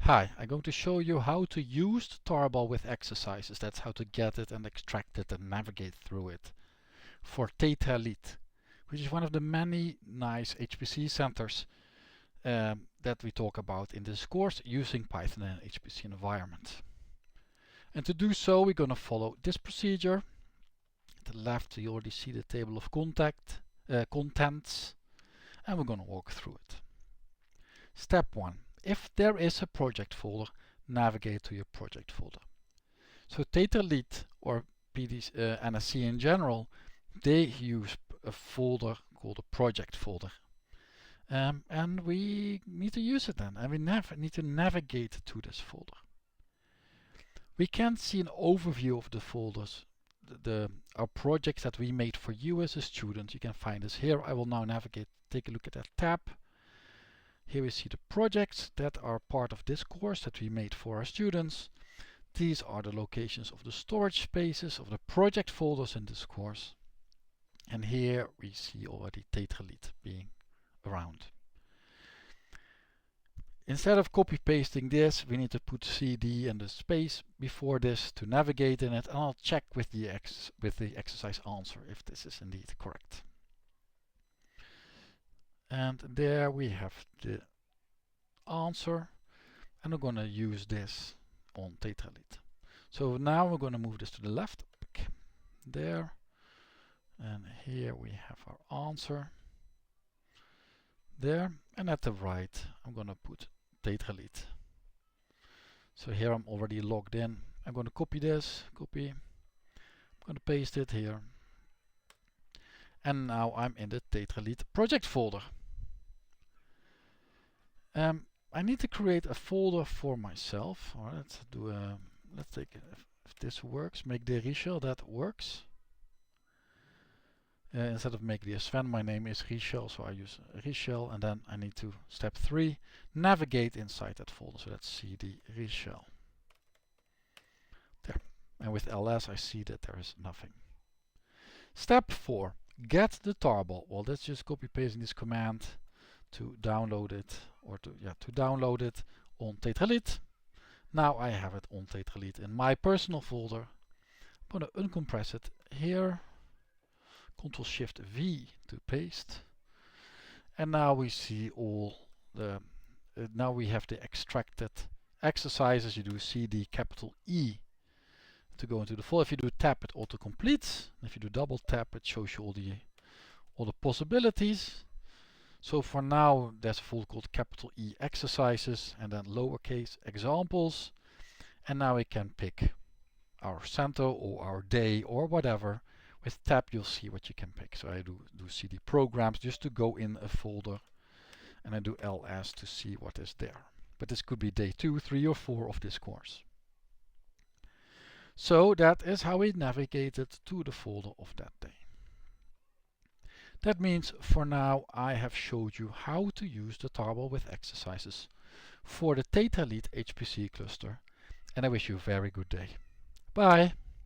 Hi, I'm going to show you how to use the tarball with exercises. That's how to get it and extract it and navigate through it. For Tetralith, which is one of the many NAISS HPC centers that we talk about in this course using Python in an HPC environment. And to do so, we're going to follow this procedure. At the left, you already see the table of contents, and we're going to walk through it. Step 1. If there is a project folder, navigate to your project folder. So Tetralith or NSC in general, they use a folder called a project folder. And we need to use it then, and we need to navigate to this folder. We can see an overview of the folders, our projects that we made for you as a student. You can find this here. I will now navigate, take a look at that tab. Here we see the projects that are part of this course that we made for our students. These are the locations of the storage spaces of the project folders in this course. And here we see already Tetralith being around. Instead of copy pasting this, we need to put CD and the space before this to navigate in it, and I'll check with the exercise answer if this is indeed correct. And there we have the answer, and we're going to use this on Tetralith. So now we're going to move this to the left, there, and here we have our answer there, and at the right I'm going to put Tetralith. So here I'm already logged in. I'm going to copy this, I'm going to paste it here, and now I'm in the Tetralith project folder. I need to create a folder for myself. All right, let's take if this works, make the Richel, that works. Instead of make the Sven, my name is Richel, so I use Richel, and then I need to step 3, navigate inside that folder. So let's see the Richel. There. And with ls I see that there is nothing. Step 4, get the tarball. Well, let's just copy pasting this command to download it, or to download it on Tetralith. Now I have it on Tetralith in my personal folder. I'm going to uncompress it here, Ctrl Shift V to paste, and now we see all the now we have the extracted exercises. You do CD capital E to go into the folder. If you do tap, it auto completes. If you do double tap, it shows you all the possibilities. So for now, there's a folder called capital E exercises and then lowercase examples. And now we can pick our center or our day or whatever. With tab, you'll see what you can pick. So I do CD programs just to go in a folder. And I do ls to see what is there. But this could be day 2, 3 or 4 of this course. So that is how we navigated to the folder of that day. That means for now I have showed you how to use the tarball with exercises for the Tetralith HPC cluster, and I wish you a very good day. Bye!